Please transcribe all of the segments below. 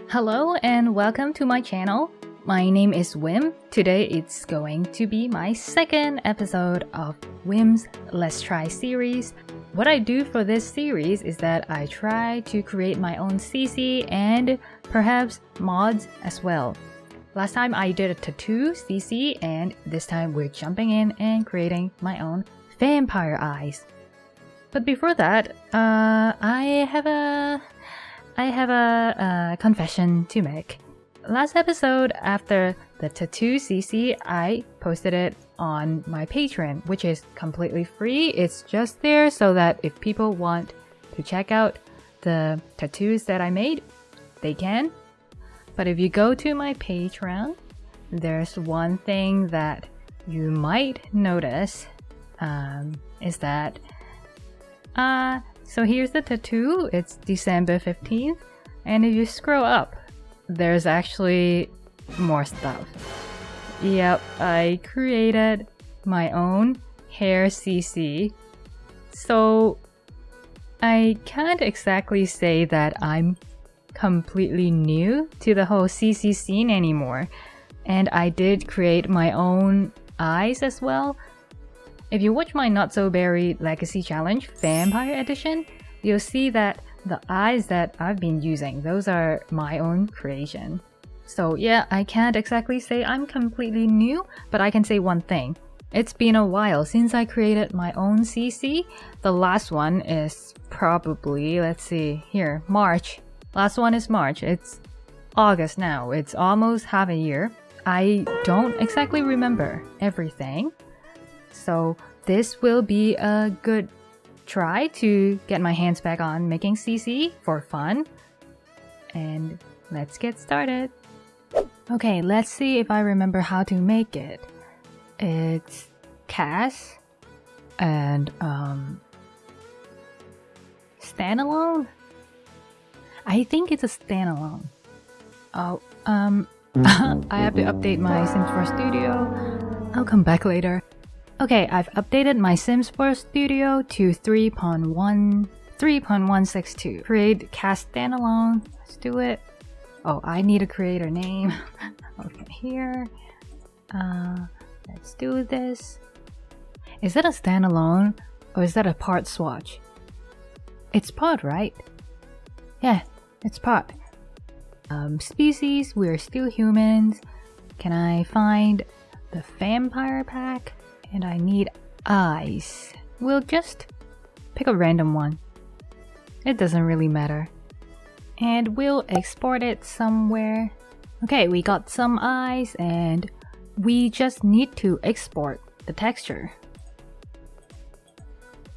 Hello and welcome to my channel. My name is Wim. Today it's going to be my second episode of Wim's Let's Try series. What I do for this series is that I try to create my own CC and perhaps mods as well. Last time I did a tattoo CC and this time we're jumping in and creating my own vampire eyes. But before that, I have a confession to make. Last episode after the tattoo CC, I posted it on my Patreon, which is completely free. It's just there so that if people want to check out the tattoos that I made, they can. But if you go to my Patreon, there's one thing that you might notice, is that so here's the tattoo. It's December 15th, and if you scroll up, there's actually more stuff. Yep, I created my own hair CC. So I can't exactly say that I'm completely new to the whole CC scene anymore. And I did create my own eyes as well. If you watch my Not So Berry Legacy Challenge Vampire Edition, you'll see that the eyes that I've been using, those are my own creation. So yeah, I can't exactly say I'm completely new, but I can say one thing. It's been a while since I created my own CC. The last one is probably, let's see, here, March. Last one is March. It's August now. It's almost half a year. I don't exactly remember everything. So this will be a good try to get my hands back on making CC for fun. And let's get started. Okay, let's see if I remember how to make it. It's cast and standalone? I think it's a standalone. Oh, I have to update my Sims 4 Studio. I'll come back later. Okay, I've updated my Sims 4 Studio to 3.162. Create cast standalone. Let's do it. Oh, I need a creator name. Okay, here. Let's do this. Is that a standalone or is that a part swatch? It's part, right? Yeah, it's part. Species, we're still humans. Can I find the vampire pack? And I need eyes. We'll just pick a random one. It doesn't really matter. And we'll export it somewhere. Okay, we got some eyes and we just need to export the texture.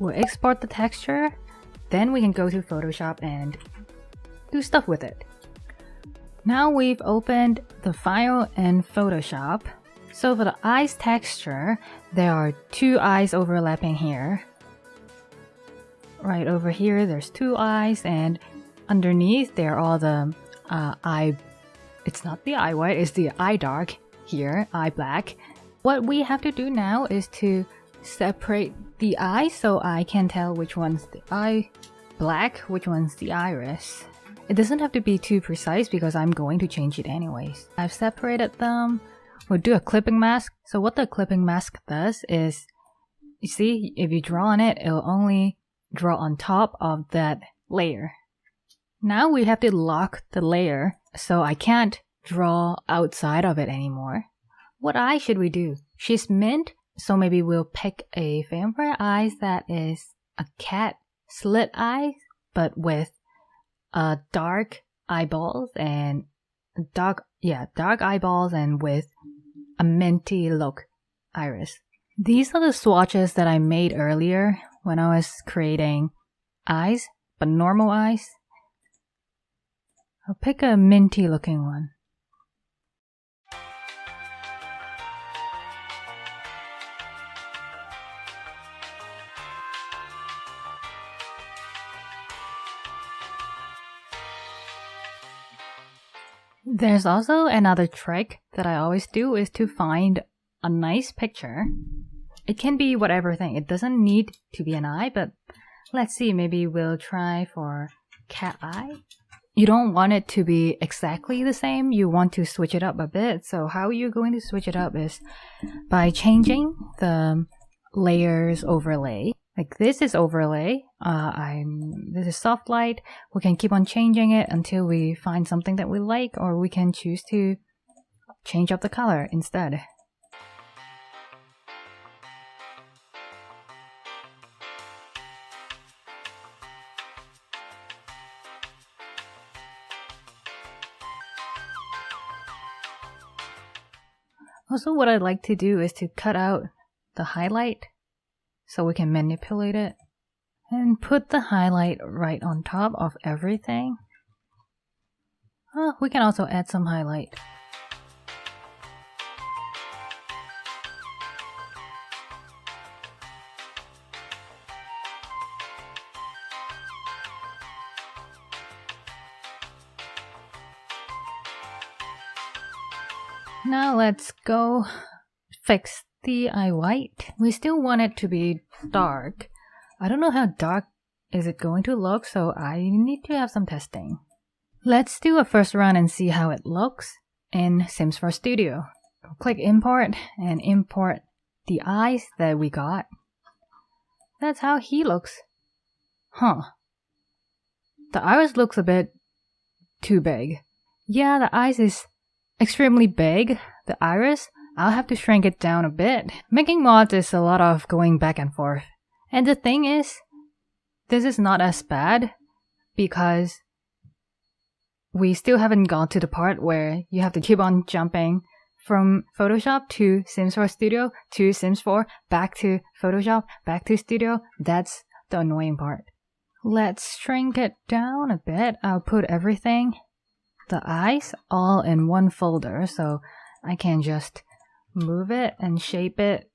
We'll export the texture, then we can go to Photoshop and do stuff with it. Now we've opened the file in Photoshop. So for the eyes texture, there are two eyes overlapping here. Right over here, there's two eyes, and underneath, there are all the eye... It's not the eye white, it's the eye dark here, eye black. What we have to do now is to separate the eyes so I can tell which one's the eye black, which one's the iris. It doesn't have to be too precise because I'm going to change it anyways. I've separated them. We'll do a clipping mask. So what the clipping mask does is, you see, if you draw on it, it'll only draw on top of that layer. Now we have to lock the layer, so I can't draw outside of it anymore. What eye should we do? She's mint, so maybe we'll pick a vampire eyes that is a cat slit eye, but with dark eyeballs and dark eyeballs and with a minty look iris. These are the swatches that I made earlier when I was creating eyes, but normal eyes. I'll pick a minty looking one. There's also another trick that I always do is to find a nice picture. It can be whatever thing. It doesn't need to be an eye, but let's see, maybe we'll try for cat eye. you don't want it to be exactly the same. You want to switch it up a bit. So how you're going to switch it up is by changing the layers overlay. Like this is overlay. This is soft light. We can keep on changing it until we find something that we like, or we can choose to change up the color instead. Also, what I'd like to do is to cut out the highlight so we can manipulate it and put the highlight right on top of everything. We can also add some highlight. Now let's go fix the eye white. We still want it to be dark. I don't know how dark is it going to look, so I need to have some testing. Let's do a first run and see how it looks in Sims 4 Studio. Click import and import the eyes that we got. That's how he looks. Huh. The iris looks a bit too big. Yeah, the eyes is extremely big. The iris, I'll have to shrink it down a bit. Making mods is a lot of going back and forth. And the thing is, this is not as bad because we still haven't gone to the part where you have to keep on jumping from Photoshop to Sims 4 Studio to Sims 4, back to Photoshop, back to Studio. That's the annoying part. Let's shrink it down a bit. I'll put everything, the eyes, all in one folder so I can just move it and shape it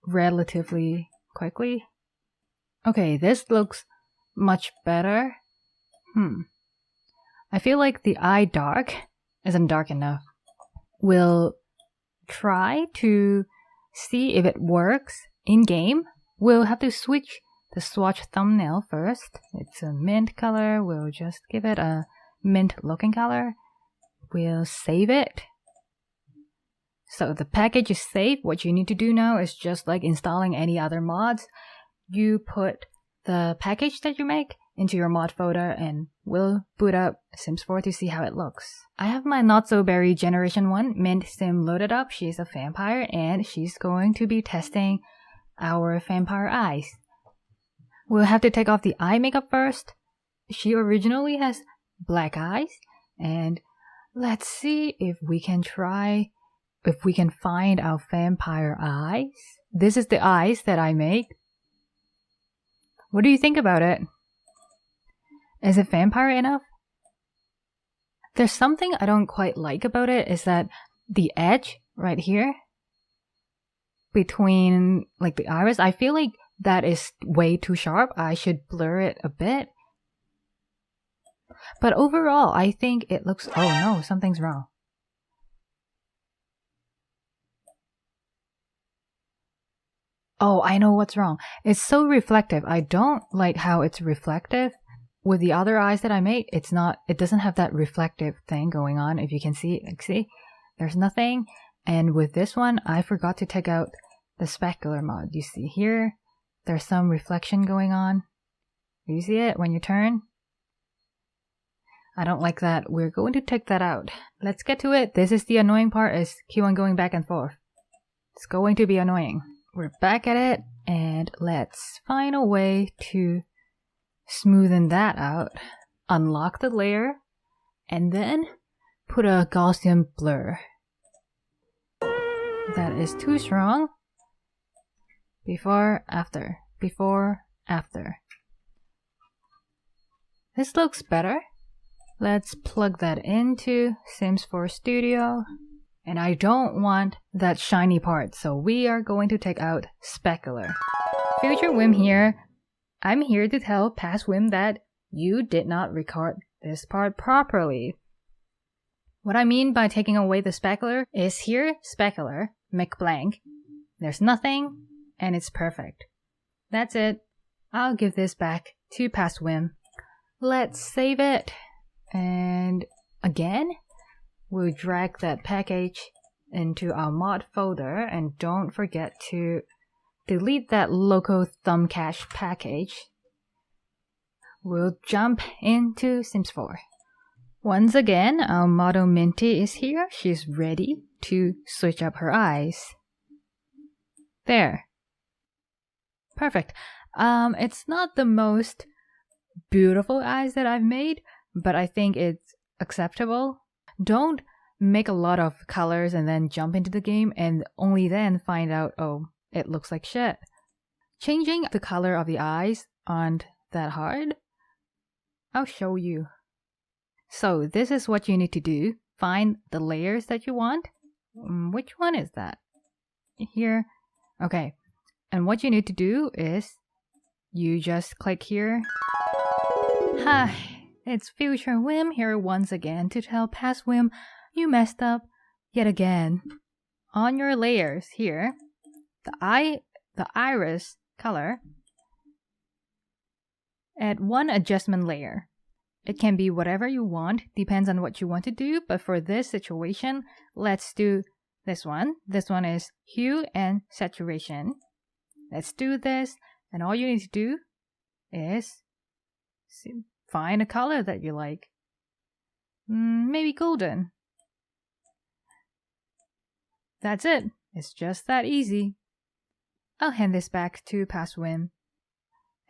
relatively quickly. Okay, this looks much better. I feel like the eye dark isn't dark enough. We'll try to see if it works in game. We'll have to switch the swatch thumbnail first. It's a mint color. We'll just give it a mint looking color. We'll save it. So the package is saved. What you need to do now is just like installing any other mods. You put the package that you make into your mod folder and we'll boot up Sims 4 to see how it looks. I have my Not So Berry Generation 1 Mint Sim loaded up. She's a vampire and she's going to be testing our vampire eyes. We'll have to take off the eye makeup first. She originally has black eyes, and let's see if we can find our vampire eyes. This is the eyes that I make. What do you think about it? Is it vampire enough? There's something I don't quite like about it, is that the edge right here between like the iris, I feel like that is way too sharp. I should blur it a bit. But overall, I think it looks... Oh no, something's wrong. Oh, I know what's wrong. It's so reflective. I don't like how it's reflective. With the other eyes that I make, it doesn't have that reflective thing going on. If you can see, there's nothing. And with this one, I forgot to take out the specular mod. You see here, there's some reflection going on. Do you see it when you turn? I don't like that. We're going to take that out. Let's get to it. This is the annoying part, is keep on going back and forth. It's going to be annoying. We're back at it, and let's find a way to smoothen that out. Unlock the layer, and then put a Gaussian blur. That is too strong. Before, after. Before, after. This looks better. Let's plug that into Sims 4 Studio. And I don't want that shiny part, so we are going to take out specular. Future Wim here. I'm here to tell past Wim that you did not record this part properly. What I mean by taking away the specular is here, specular, McBlank. There's nothing, and it's perfect. That's it. I'll give this back to past Wim. Let's save it. And again, we'll drag that package into our mod folder, and don't forget to delete that local thumb cache package. We'll jump into Sims 4. Once again, our model Minty is here. She's ready to switch up her eyes. There. Perfect. It's not the most beautiful eyes that I've made, but I think it's acceptable. Don't make a lot of colors and then jump into the game and only then find out, oh, it looks like shit. Changing the color of the eyes aren't that hard. I'll show you. So this is what you need to do. Find the layers that you want. Which one is that? Here. Okay. And what you need to do is you just click here. Hi, it's Future Whim here once again to tell past Whim you messed up yet again. On your layers here, the iris color, add one adjustment layer. It can be whatever you want, depends on what you want to do, but for this situation, let's do this one. This one is hue and saturation. Let's do this, and all you need to do is find a color that you like. Maybe golden. That's it. It's just that easy. I'll hand this back to Past Whim.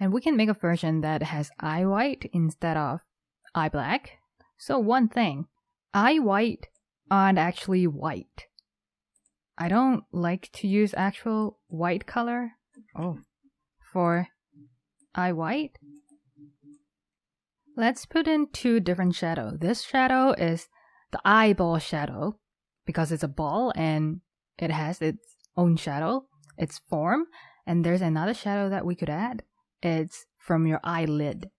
And we can make a version that has eye white instead of eye black. So one thing, eye white aren't actually white. I don't like to use actual white color. For eye white. Let's put in two different shadows. This shadow is the eyeball shadow because it's a ball and it has its own shadow, its form. And there's another shadow that we could add. It's from your eyelid.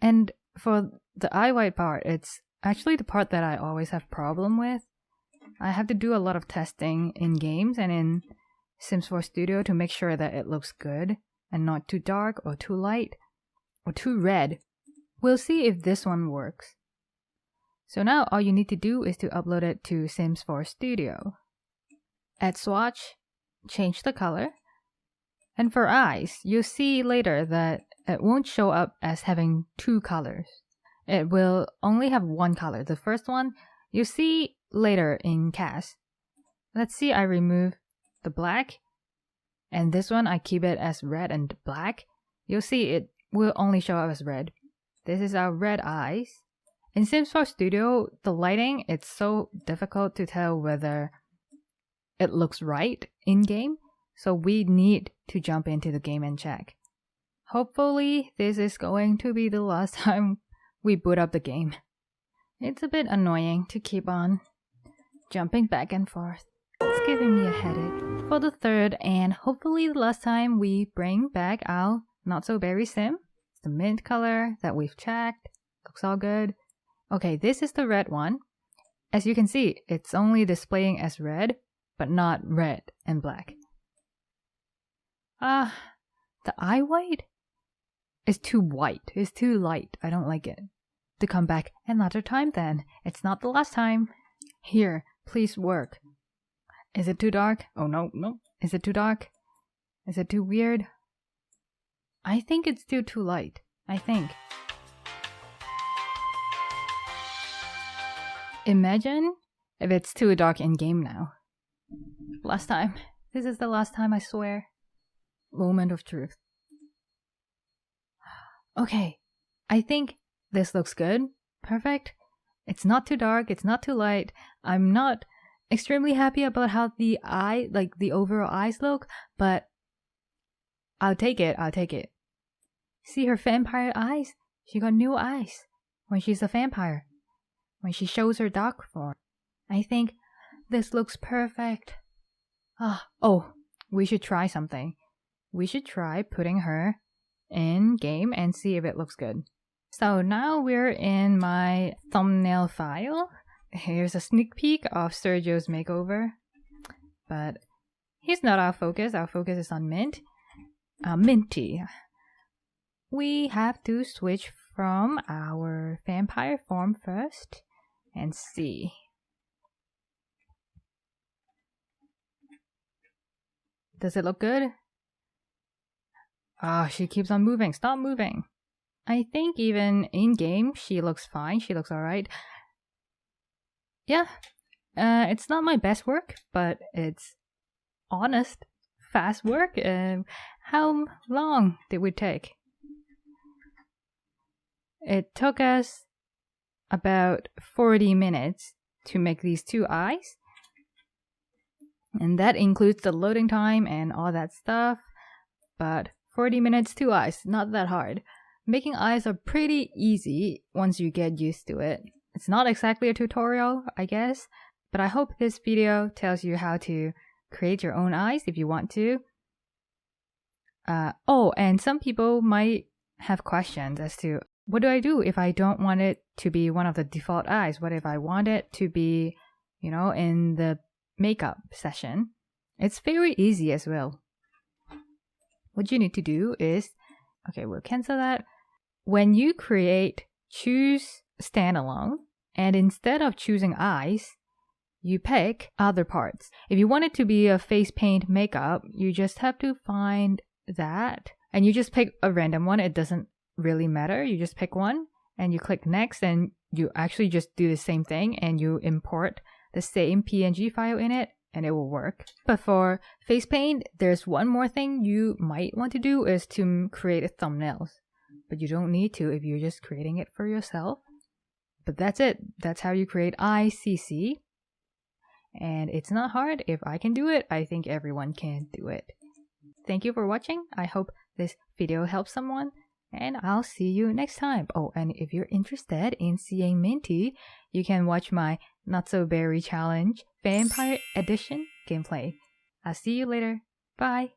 And for the eye white part, it's actually the part that I always have problem with. I have to do a lot of testing in games and in Sims 4 Studio to make sure that it looks good and not too dark or too light or too red. We'll see if this one works. So now all you need to do is to upload it to Sims 4 Studio. Add swatch, change the color, and for eyes, you'll see later that it won't show up as having two colors. It will only have one color. The first one you'll see later in cast. Let's see, I remove the black, and this one I keep it as red and black. You'll see it will only show up as red. This is our red eyes. In Sims 4 Studio, the lighting, it's so difficult to tell whether it looks right in-game, so we need to jump into the game and check. Hopefully, this is going to be the last time we boot up the game. It's a bit annoying to keep on jumping back and forth. It's giving me a headache. For the third and hopefully the last time we bring back our not-so-berry sim. It's the mint color that we've checked. Looks all good. Okay, this is the red one. As you can see, it's only displaying as red, but not red and black. The eye white is too white. It's too light. I don't like it. To come back another time then. It's not the last time. Here, please work. Is it too dark? Oh no. Is it too dark? Is it too weird? I think it's still too light. I think. Imagine if it's too dark in game now. Last time. This is the last time, I swear. Moment of truth. Okay. I think this looks good. Perfect. It's not too dark. It's not too light. I'm not extremely happy about how the eye, like the overall eyes look, but I'll take it. I'll take it. See her vampire eyes? She got new eyes when she's a vampire. When she shows her dark form. I think this looks perfect. Oh, we should try something. We should try putting her in game and see if it looks good. So now we're in my thumbnail file. Here's a sneak peek of Sergio's makeover. But he's not our focus. Our focus is on Minty. We have to switch from our vampire form first and see. Does it look good? Oh, she keeps on moving. Stop moving. I think even in game, she looks fine. She looks alright. Yeah, it's not my best work, but it's honest, fast work. How long did we take? It took us about 40 minutes to make these 2 eyes. And that includes the loading time and all that stuff. But 40 minutes, 2 eyes, not that hard. Making eyes are pretty easy once you get used to it. It's not exactly a tutorial, I guess, but I hope this video tells you how to create your own eyes if you want to. Oh, and some people might have questions as to, what do I do if I don't want it to be one of the default eyes? What if I want it to be, in the makeup session? It's very easy as well. What you need to do is, okay, we'll cancel that. When you create, choose standalone, and instead of choosing eyes, you pick other parts. If you want it to be a face paint makeup, you just have to find that, and you just pick a random one. It doesn't really matter. You just pick one, and you click next, and you actually just do the same thing, and you import the same PNG file in it, and it will work. But for face paint, there's one more thing you might want to do is to create thumbnails. But you don't need to if you're just creating it for yourself. But that's it. That's how you create ICC. And it's not hard. If I can do it, I think everyone can do it. Thank you for watching. I hope this video helps someone. And I'll see you next time. Oh, and if you're interested in seeing Minty, you can watch my Not So Berry Challenge Vampire Edition gameplay. I'll see you later. Bye.